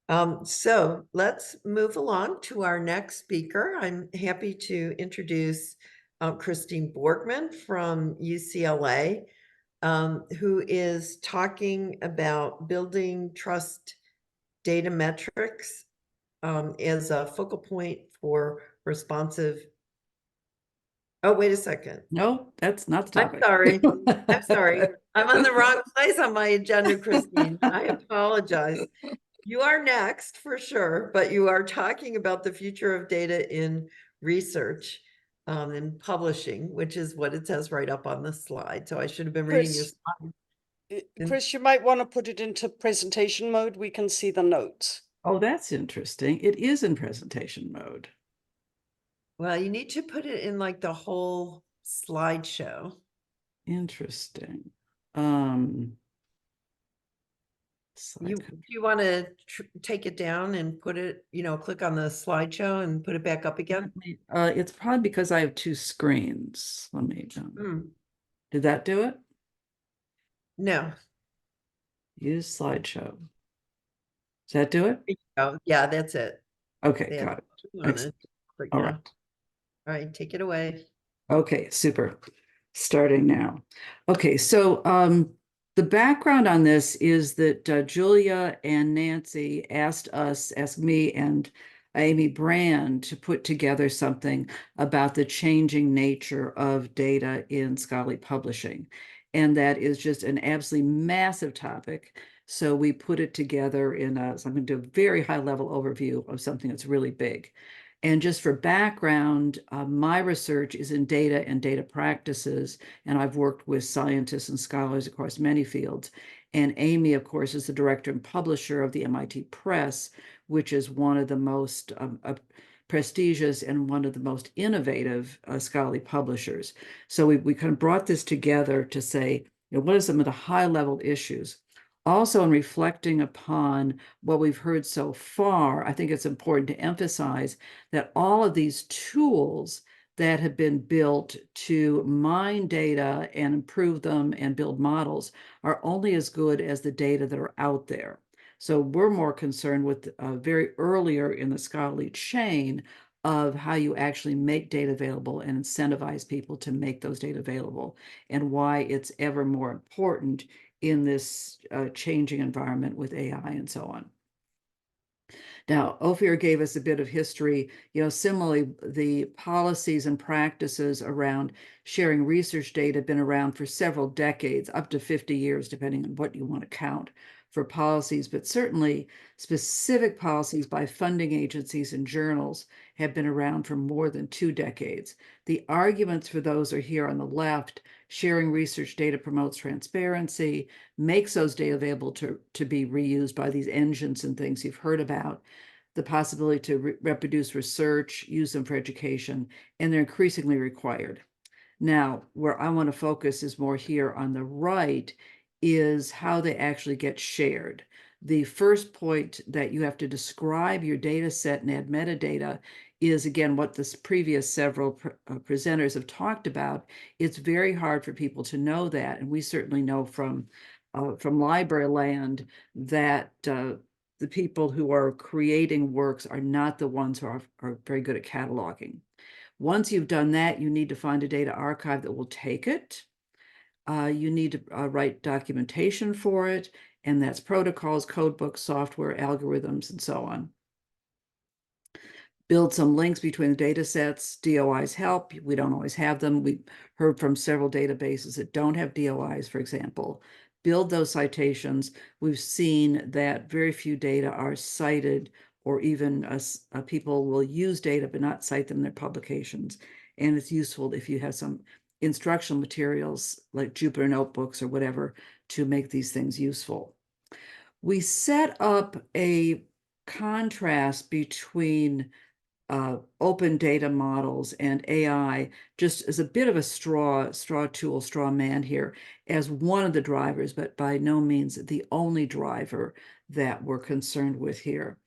So let's move along to our next speaker. I'm happy to introduce Christine Borgman from UCLA, who is talking about building trust data metrics as a focal point for responsive. Oh, wait a second. No, that's not the I'm topic. sorry. I'm sorry. I'm on the wrong place on my agenda, Christine. I apologize. You are next for sure, but you are talking about the future of data in research and publishing, which is what it says right up on the slide. So I should have been reading your Chris, slide. Chris, you might want to put it into presentation mode. We can see the notes. Oh, that's interesting. It is in presentation mode. Well, you need to put it in like the whole slideshow. Interesting. Do you want to take it down and put it, click on the slideshow and put it back up again? It's probably because I have two screens. Let me, did that do it? No. Use slideshow. Does that do it? Oh, yeah, that's it. Okay, got it. All right. All right, take it away. Okay, super. Starting now. Okay, so the background on this is that Julia and Nancy asked me and Amy Brand to put together something about the changing nature of data in scholarly publishing. And that is just an absolutely massive topic. So we put it together so I'm going to do a very high level overview of something that's really big. And just for background, my research is in data and data practices, and I've worked with scientists and scholars across many fields. And Amy, of course, is the director and publisher of the MIT Press, which is one of the most prestigious and one of the most innovative scholarly publishers. So we kind of brought this together to say, what are some of the high-level issues? Also, in reflecting upon what we've heard so far, I think it's important to emphasize that all of these tools that have been built to mine data and improve them and build models are only as good as the data that are out there. So we're more concerned with very earlier in the scholarly chain of how you actually make data available and incentivize people to make those data available, and why it's ever more important in this changing environment with AI and so on. Now, Ophir gave us a bit of history. Similarly, the policies and practices around sharing research data have been around for several decades, up to 50 years, depending on what you want to count for policies, but certainly specific policies by funding agencies and journals have been around for more than 2 decades. The arguments for those are here on the left. Sharing research data promotes transparency, makes those data available to be reused by these engines and things you've heard about, the possibility to reproduce research, use them for education, and they're increasingly required. Now, where I want to focus is more here on the right, is how they actually get shared. The first point that you have to describe your data set and add metadata is, again, what the previous several presenters have talked about. It's very hard for people to know that, and we certainly know from library land that the people who are creating works are not the ones who are very good at cataloging. Once you've done that, you need to find a data archive that will take it. You need to write documentation for it, and that's protocols, code books, software, algorithms, and so on. Build some links between the data sets. DOIs help. We don't always have them. We heard from several databases that don't have DOIs, for example. Build those citations. We've seen that very few data are cited, or even people will use data but not cite them in their publications. And it's useful if you have some instructional materials like Jupyter notebooks or whatever to make these things useful. We set up a contrast between open data models and AI, just as a bit of a straw man here, as one of the drivers, but by no means the only driver that we're concerned with here.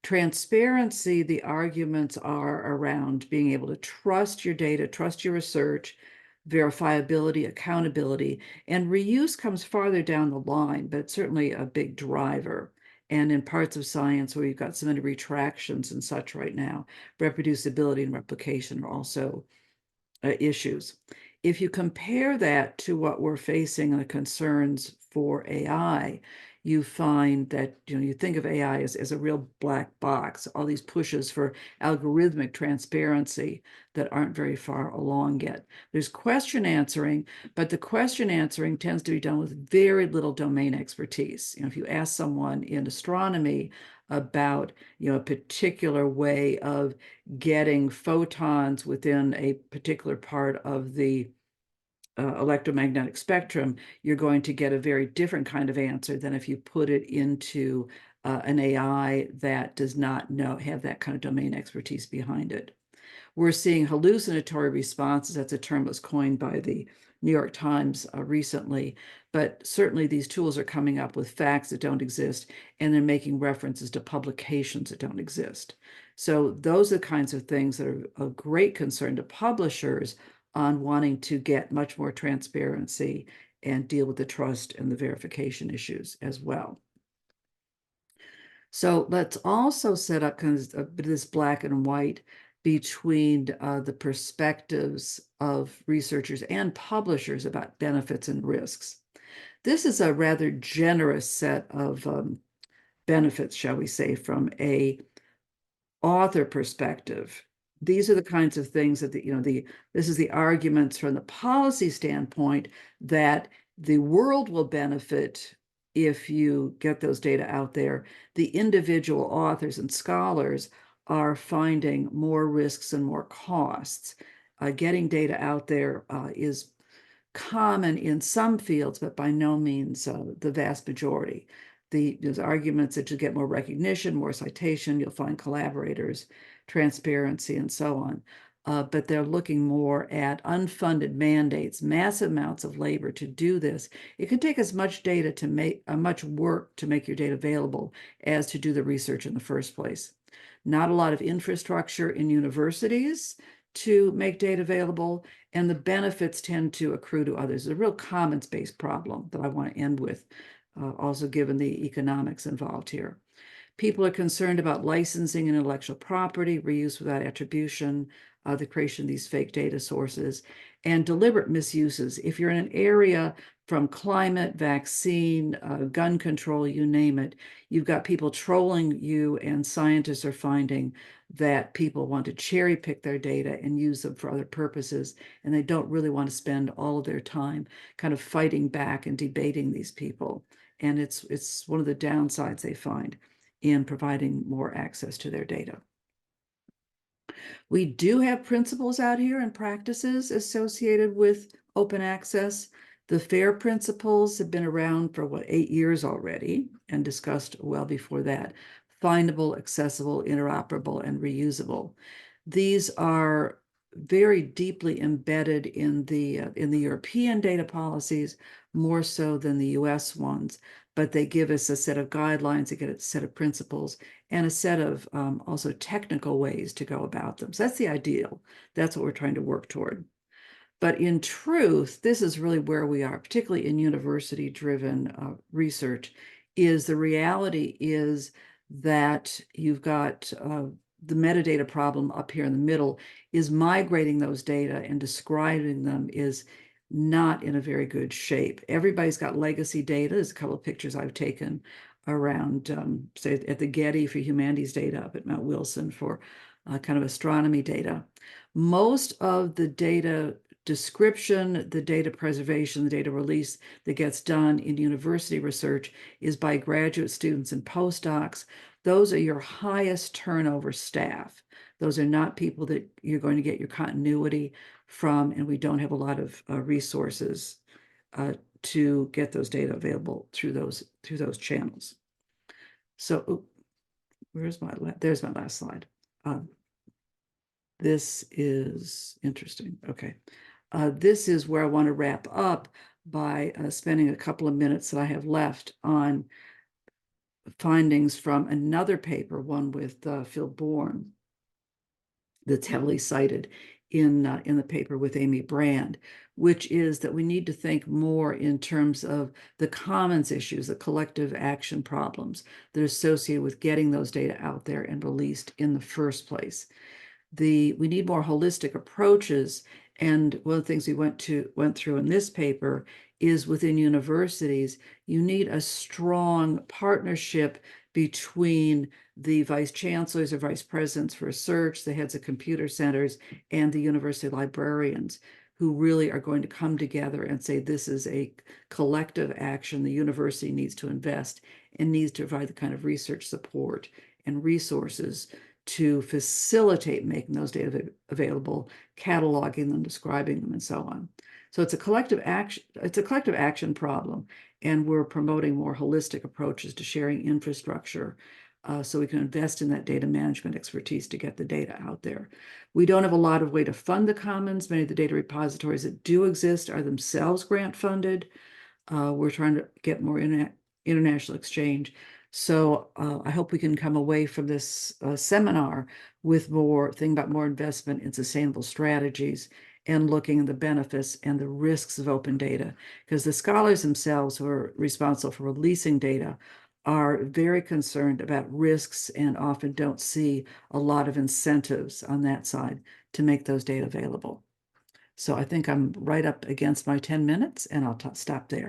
Transparency, the arguments are around being able to trust your data, trust your research, verifiability, accountability, and reuse comes farther down the line, but it's certainly a big driver. And in parts of science where you've got so many retractions and such right now, reproducibility and replication are also issues. If you compare that to what we're facing and the concerns for AI, you find that you think of AI as a real black box, all these pushes for algorithmic transparency that aren't very far along yet. There's question answering, but the question answering tends to be done with very little domain expertise. If you ask someone in astronomy about a particular way of getting photons within a particular part of the electromagnetic spectrum, you're going to get a very different kind of answer than if you put it into an AI that does not have that kind of domain expertise behind it. We're seeing hallucinatory responses. That's a term that was coined by the New York Times recently, but certainly these tools are coming up with facts that don't exist, and they're making references to publications that don't exist. So those are the kinds of things that are of great concern to publishers on wanting to get much more transparency and deal with the trust and the verification issues as well. So let's also set up kind of a bit of this black and white between the perspectives of researchers and publishers about benefits and risks. This is a rather generous set of benefits, shall we say, from a author perspective. These are the kinds of things that this is the arguments from the policy standpoint that the world will benefit if you get those data out there. The individual authors and scholars are finding more risks and more costs. Getting data out there is common in some fields, but by no means the vast majority. There's arguments that you'll get more recognition, more citation, you'll find collaborators, transparency, and so on. But they're looking more at unfunded mandates, massive amounts of labor to do this. It can take as much data to make much work to make your data available as to do the research in the first place. Not a lot of infrastructure in universities to make data available, and the benefits tend to accrue to others. It's a real commons-based problem that I want to end with, also given the economics involved here. People are concerned about licensing and intellectual property, reuse without attribution, the creation of these fake data sources, and deliberate misuses. If you're in an area from climate, vaccine, gun control, you name it, you've got people trolling you, and scientists are finding that people want to cherry pick their data and use them for other purposes, and they don't really want to spend all of their time kind of fighting back and debating these people. And it's one of the downsides they find in providing more access to their data. We do have principles out here and practices associated with open access. The FAIR principles have been around for 8 years already and discussed well before that. Findable, accessible, interoperable, and reusable. These are very deeply embedded in the European data policies, more so than the US ones, but they give us a set of guidelines, they get a set of principles, and a set of also technical ways to go about them. So that's the ideal. That's what we're trying to work toward. But in truth, this is really where we are, particularly in university-driven research, is the reality is that you've got the metadata problem up here in the middle is migrating those data and describing them is not in a very good shape. Everybody's got legacy data. There's a couple of pictures I've taken around, say, at the Getty for humanities data, up at Mount Wilson for kind of astronomy data. Most of the data description, the data preservation, the data release that gets done in university research is by graduate students and postdocs. Those are your highest turnover staff. Those are not people that you're going to get your continuity from, and we don't have a lot of resources to get those data available through those channels. So, there's my last slide. This is interesting. Okay. This is where I want to wrap up by spending a couple of minutes that I have left on findings from another paper, one with Phil Bourne, that's heavily cited in the paper with Amy Brand, which is that we need to think more in terms of the commons issues, the collective action problems that are associated with getting those data out there and released in the first place. We need more holistic approaches. And one of the things we went through in this paper is within universities, you need a strong partnership between the vice chancellors or vice presidents for research, the heads of computer centers, and the university librarians, who really are going to come together and say, this is a collective action the university needs to invest and needs to provide the kind of research support and resources to facilitate making those data available, cataloging them, describing them, and so on. So it's a collective action problem, and we're promoting more holistic approaches to sharing infrastructure so we can invest in that data management expertise to get the data out there. We don't have a lot of way to fund the commons. Many of the data repositories that do exist are themselves grant funded. We're trying to get more international exchange. So I hope we can come away from this seminar with thinking about more investment in sustainable strategies and looking at the benefits and the risks of open data, because the scholars themselves who are responsible for releasing data are very concerned about risks and often don't see a lot of incentives on that side to make those data available. So I think I'm right up against my 10 minutes, and I'll stop there.